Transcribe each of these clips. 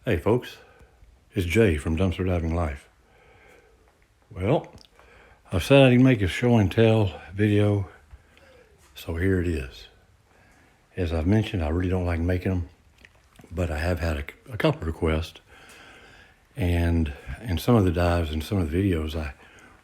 Hey folks, it's Jay from Dumpster Diving Life. Well, I said I'd make a show and tell video, so here it is. As I've mentioned, I really don't like making them, but I have had a couple of requests, and in some of the dives and some of the videos, I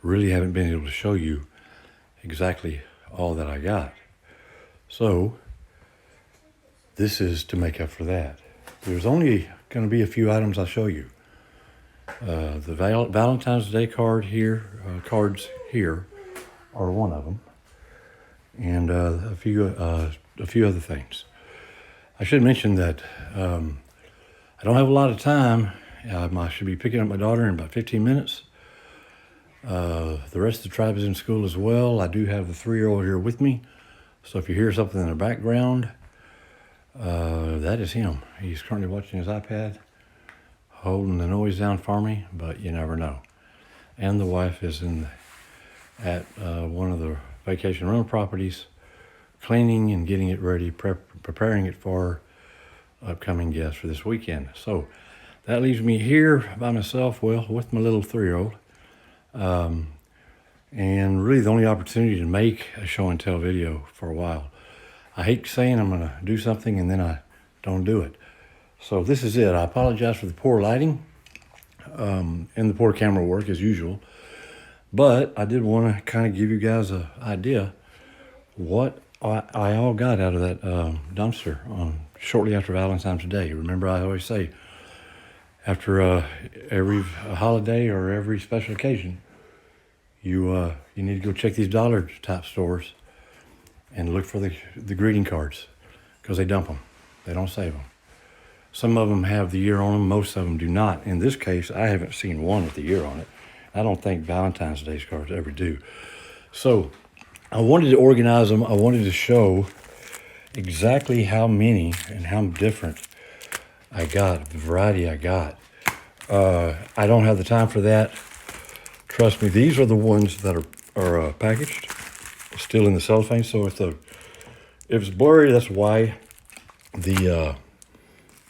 really haven't been able to show you exactly all that I got. So this is to make up for that. There's only going to be a few items I'll show you. The Valentine's Day cards here are one of them, and a few other things. I should mention that I don't have a lot of time. I should be picking up my daughter in about 15 minutes. The rest of the tribe is in school as well. I do have the 3-year-old here with me, so if you hear something in the background, that is him. He's currently watching his iPad, holding the noise down for me, but you never know. And the wife is at one of the vacation rental properties, cleaning and getting it ready, preparing it for upcoming guests for this weekend. So that leaves me here by myself, well, with my little 3-year-old. And really the only opportunity to make a show and tell video for a while. I hate saying I'm going to do something and then I don't do it. So this is it. I apologize for the poor lighting and the poor camera work as usual. But I did want to kind of give you guys an idea what I all got out of that dumpster shortly after Valentine's Day. Remember, I always say after every holiday or every special occasion, you need to go check these dollar type stores and look for the greeting cards, because they dump them. They don't save them. Some of them have the year on them. Most of them do not. In this case, I haven't seen one with the year on it. I don't think Valentine's Day cards ever do. So I wanted to organize them. I wanted to show exactly how many and how different I got, the variety I got. I don't have the time for that. Trust me, these are the ones that are packaged, still in the cellophane. So if it's blurry, that's why the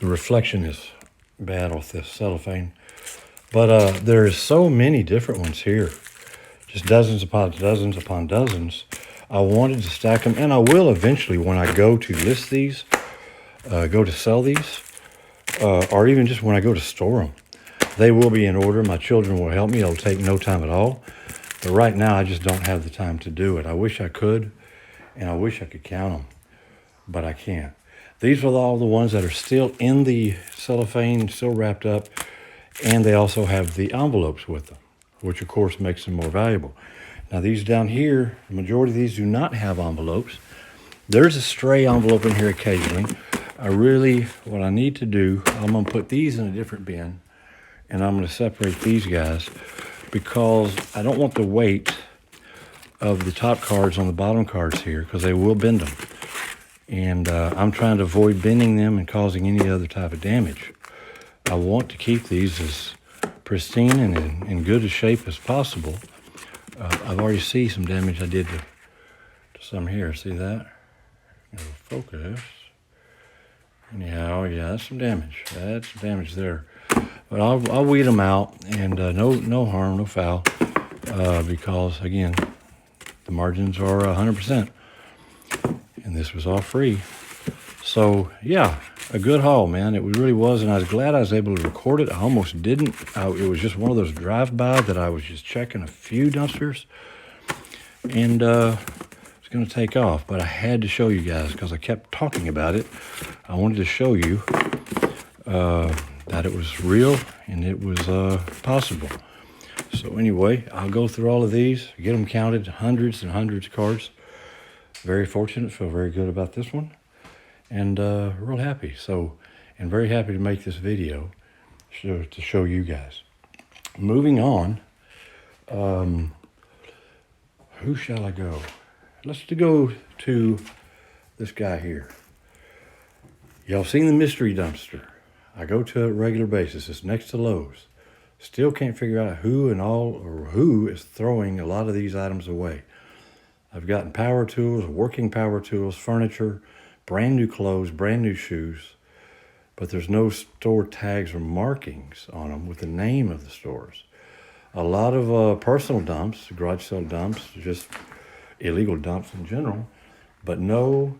reflection is bad off this cellophane. But there is so many different ones here, just dozens upon dozens. I wanted to stack them, and I will eventually when I go to list these, go to sell these, or even just when I go to store them. They will be in order. My children will help me. It'll take no time at all. But right now, I just don't have the time to do it. I wish I could, and I wish I could count them, but I can't. These are all the ones that are still in the cellophane, still wrapped up, and they also have the envelopes with them, which of course makes them more valuable. Now these down here, the majority of these do not have envelopes. There's a stray envelope in here occasionally. What I need to do, I'm gonna put these in a different bin, and I'm gonna separate these guys because I don't want the weight of the top cards on the bottom cards here, because they will bend them. And I'm trying to avoid bending them and causing any other type of damage. I want to keep these as pristine and in good a shape as possible. I've already seen some damage I did to some here. See that? Focus. Anyhow, yeah, that's some damage. That's some damage there. But I'll weed them out, and no harm, no foul, because again, the margins are 100%, and this was all free. So yeah, a good haul, man. It really was, and I was glad I was able to record it. I almost didn't. It was just one of those drive-by that I was just checking a few dumpsters, and it's going to take off. But I had to show you guys because I kept talking about it. I wanted to show you that it was real and it was possible. So anyway, I'll go through all of these, get them counted, hundreds and hundreds of cards. Very fortunate, feel very good about this one, and real happy. So, and very happy to make this video to show you guys. Moving on, who shall I go? Let's go to this guy here. Y'all seen the mystery dumpster? I go to a regular basis. It's next to Lowe's. Still can't figure out who is throwing a lot of these items away. I've gotten power tools, working power tools, furniture, brand new clothes, brand new shoes. but there's no store tags or markings on them with the name of the stores. A lot of personal dumps, garage sale dumps, just illegal dumps in general, but no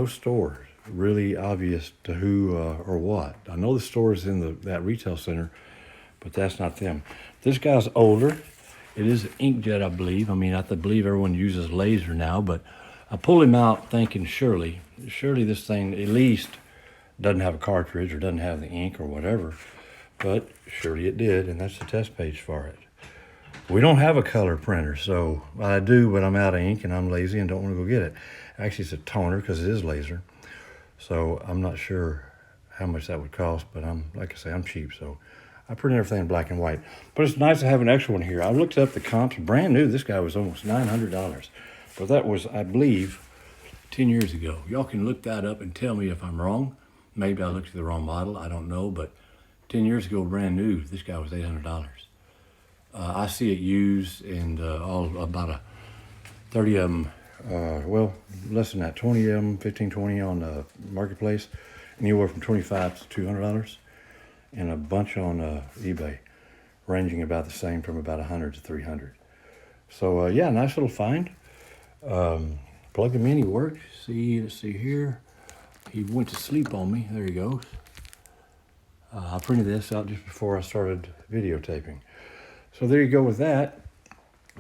stores really obvious to who or what. I know the store's in that retail center, but that's not them. This guy's older. It is an inkjet, I believe. I mean, I believe everyone uses laser now, but I pulled him out thinking surely this thing at least doesn't have a cartridge or doesn't have the ink or whatever, but surely it did, and that's the test page for it. We don't have a color printer, so I do, but I'm out of ink and I'm lazy and don't want to go get it. Actually, it's a toner because it is laser, so I'm not sure how much that would cost, but like I say, I'm cheap, so I print everything in black and white. But it's nice to have an extra one here. I looked up the comps, brand new. This guy was almost $900, but that was, I believe, 10 years ago. Y'all can look that up and tell me if I'm wrong. Maybe I looked at the wrong model, I don't know, but 10 years ago, brand new, this guy was $800. I see it used in about 30 of them, well, less than that, 20 of them, 15, 20 on the marketplace, anywhere from $25 to $200, and a bunch on eBay, ranging about the same from about 100 to 300. So yeah, nice little find. Plugged him in, he worked. Let's see here. He went to sleep on me. There he goes. I printed this out just before I started videotaping. So there you go with that.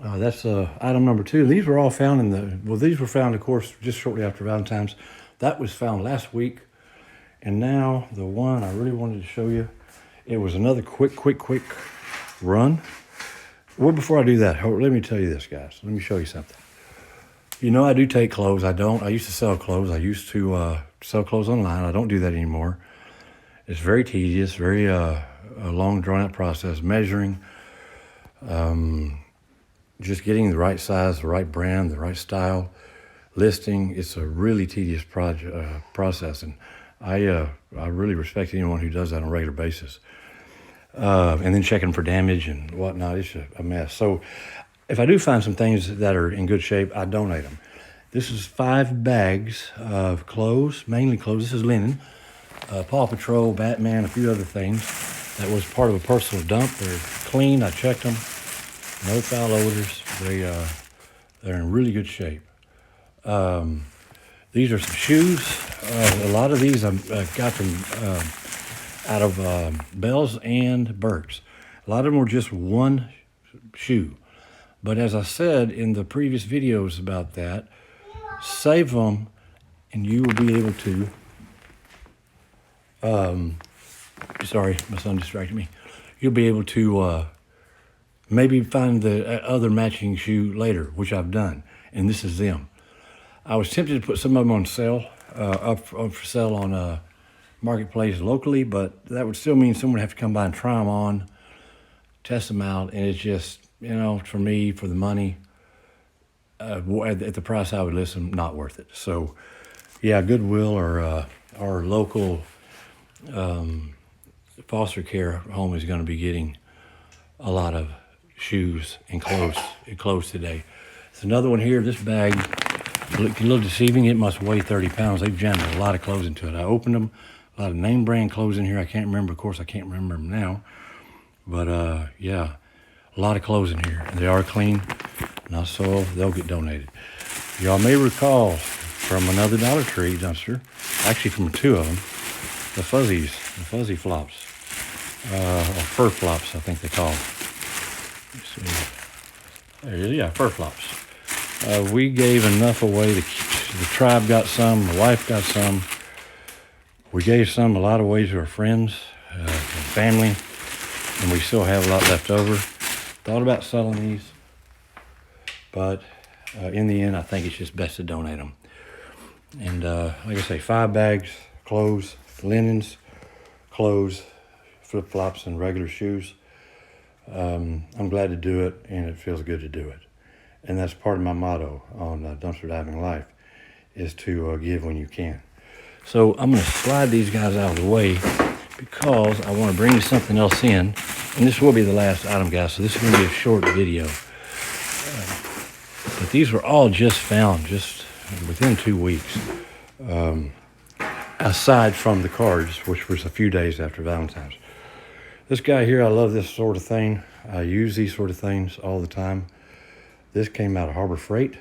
That's item number 2. These were all found these were found, of course, just shortly after Valentine's. That was found last week. And now the one I really wanted to show you, it was another quick run. Well, before I do that, let me tell you this, guys. Let me show you something. You know, I do take clothes. I used to sell clothes. I used to sell clothes online. I don't do that anymore. It's very tedious, very a long, drawn-out process. Measuring, just getting the right size, the right brand, the right style, listing. It's a really tedious process, and I really respect anyone who does that on a regular basis. And then checking for damage and whatnot. It's a mess. So if I do find some things that are in good shape, I donate them. This is 5 bags of clothes, mainly clothes. This is linen. Paw Patrol, Batman, a few other things. That was part of a personal dump. They're clean. I checked them. No foul odors. They're in really good shape. These are some shoes. A lot of these I got them out of Bells and Burks. A lot of them were just one shoe. But as I said in the previous videos about that, save them and you will be able to, sorry, my son distracted me. You'll be able to maybe find the other matching shoe later, which I've done, and this is them. I was tempted to put some of them on sale, up for sale on Marketplace locally, but that would still mean someone would have to come by and try them on, test them out, and it's just, you know, for me, for the money, at the price I would list them, not worth it. So, yeah, Goodwill or our local foster care home is going to be getting a lot of shoes and clothes today. There's another one here. This bag, a little deceiving. It must weigh 30 pounds. They've jammed a lot of clothes into it. I opened them. A lot of name brand clothes in here. I can't remember. Of course, I can't remember them now. But, yeah, a lot of clothes in here. They are clean, not soiled. They'll get donated. Y'all may recall from another Dollar Tree dumpster, actually from 2 of them, the fuzzy flops, or fur flops, I think they call them. Let's see. There it is. Yeah, fur flops. We gave enough away. The tribe got some. My wife got some. We gave some a lot of ways to our friends, and family, and we still have a lot left over. Thought about selling these, but in the end, I think it's just best to donate them. And like I say, 5 bags, clothes, linens, clothes, flip-flops, and regular shoes. I'm glad to do it, and it feels good to do it. And that's part of my motto on Dumpster Diving Life, is to give when you can. So I'm going to slide these guys out of the way because I want to bring something else in. And this will be the last item, guys, so this is going to be a short video. But these were all just found, just within 2 weeks. aside from the cards, which was a few days after Valentine's. This guy here, I love this sort of thing. I use these sort of things all the time. This came out of Harbor Freight.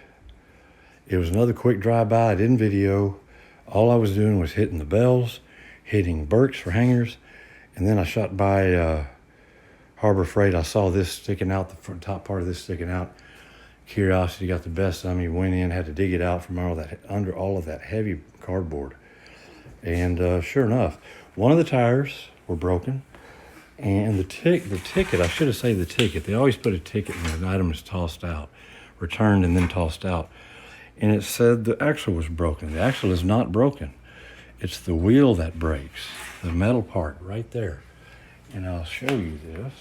It was another quick drive-by. I didn't video. All I was doing was hitting the bells, hitting Burks for hangers, and then I shot by Harbor Freight. I saw this sticking out, the front, top part of this sticking out. Curiosity got the best of me. Went in, had to dig it out from under all of that heavy cardboard. And sure enough, one of the tires were broken. And the ticket, I should have said the ticket. They always put a ticket when an item is tossed out, returned and then tossed out. And it said the axle was broken. The axle is not broken. It's the wheel that breaks, the metal part right there. And I'll show you this.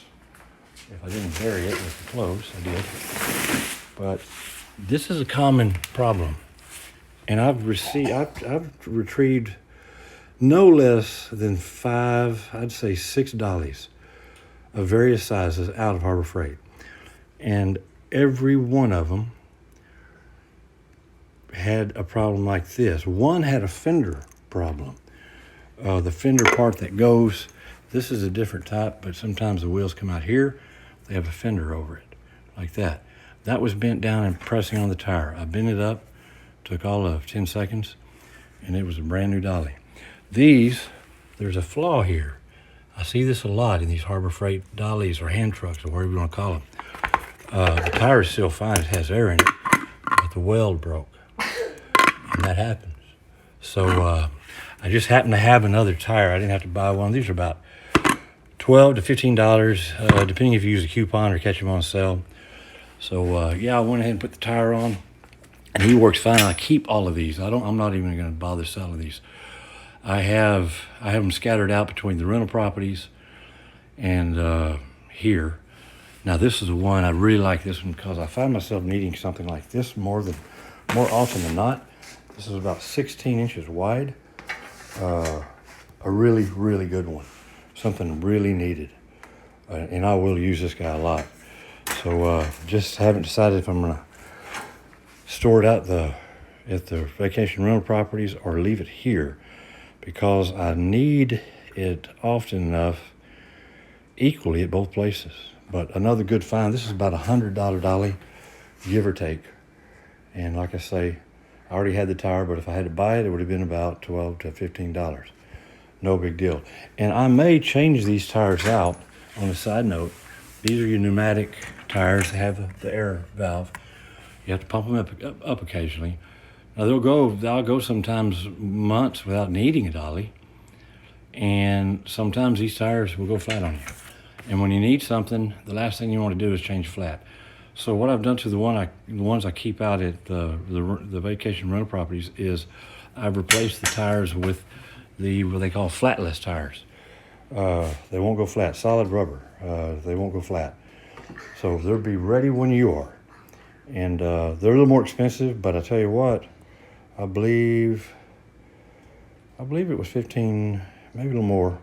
If I didn't bury it with the clothes, I did. But this is a common problem. And I've retrieved no less than 5, I'd say 6 dollies of various sizes out of Harbor Freight. And every one of them had a problem like this. One had a fender problem. The fender part that goes, this is a different type, but sometimes the wheels come out here. They have a fender over it, like that. That was bent down and pressing on the tire. I bent it up, took all of 10 seconds, and it was a brand new dolly. These, there's a flaw here. I see this a lot in these Harbor Freight dollies or hand trucks or whatever you want to call them. The tire is still fine, it has air in it, but the weld broke. And that happens. So I just happened to have another tire. I didn't have to buy one. These are about $12 to $15, depending if you use a coupon or catch them on sale. So yeah, I went ahead and put the tire on, and he works fine. I keep all of these. I'm not even going to bother selling these. I have them scattered out between the rental properties and here. Now this is the one I really like, this one, because I find myself needing something like this more often than not. This is about 16 inches wide. A really, really good one. Something really needed. And I will use this guy a lot. So just haven't decided if I'm gonna store it out at the vacation rental properties or leave it here, because I need it often enough equally at both places. But another good find, this is about $100 dolly, give or take. And like I say, I already had the tire, but if I had to buy it, it would have been about $12 to $15. No big deal. And I may change these tires out. On a side note, these are your pneumatic tires. They have the air valve. You have to pump them up occasionally. Now they'll go sometimes months without needing a dolly. And sometimes these tires will go flat on you. And when you need something, the last thing you want to do is change flat. So what I've done to the ones I keep out at the vacation rental properties is I've replaced the tires with what they call flatless tires. They won't go flat, solid rubber. They won't go flat. So they'll be ready when you are. And they're a little more expensive, but I tell you what, I believe it was 15, maybe a little more.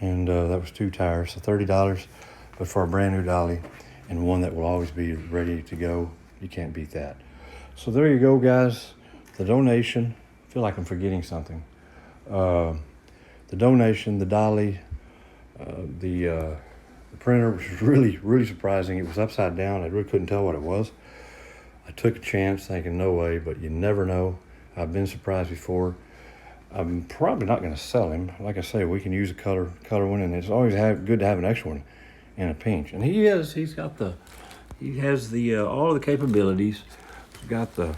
And that was 2 tires, so $30. But for a brand new dolly and one that will always be ready to go, you can't beat that. So there you go, guys. The donation. I feel like I'm forgetting something. The donation, the dolly, the printer, which was really, really surprising. It was upside down. I really couldn't tell what it was. I took a chance thinking, no way, but you never know. I've been surprised before. I'm probably not going to sell him. Like I say, we can use a color one, and it's always good to have an extra one in a pinch. And he has the all of the capabilities. He's got the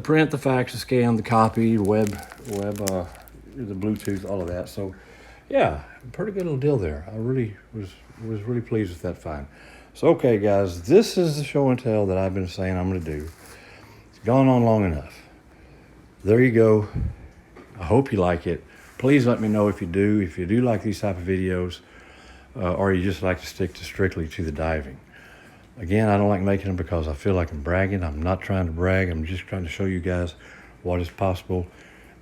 print, the fax, the scan, the copy, web, the Bluetooth, all of that. So yeah, pretty good little deal there. I really was really pleased with that find. So okay, guys, this is the show and tell that I've been saying I'm going to do. It's gone on long enough. There you go. I hope you like it. Please let me know if you do. If you do like these type of videos, or you just like to stick strictly to the diving. Again, I don't like making them because I feel like I'm bragging. I'm not trying to brag. I'm just trying to show you guys what is possible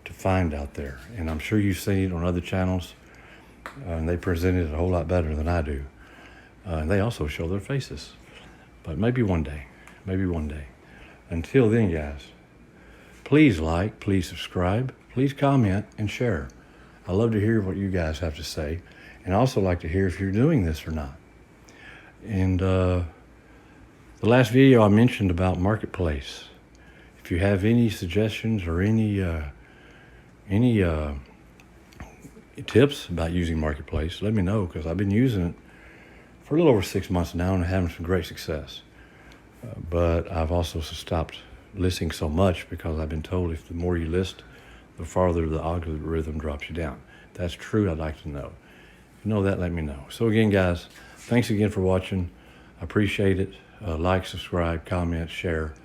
to find out there. And I'm sure you've seen it on other channels, and they present it a whole lot better than I do. And they also show their faces. But maybe one day. Until then, guys, please like, please subscribe, please comment and share. I love to hear what you guys have to say, and I also like to hear if you're doing this or not. And the last video I mentioned about Marketplace. If you have any suggestions or any tips about using Marketplace, let me know, because I've been using it for a little over 6 months now and having some great success. But I've also stopped listing so much because I've been told if the more you list, the farther the algorithm drops you down. If that's true, I'd like to know. If you know that, let me know. So again, guys, thanks again for watching. I appreciate it. Like, subscribe, comment, share.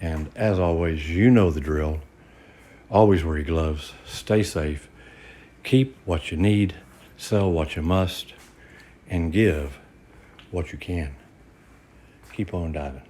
And as always, you know the drill. Always wear your gloves. Stay safe. Keep what you need. Sell what you must. And give what you can. Keep on diving.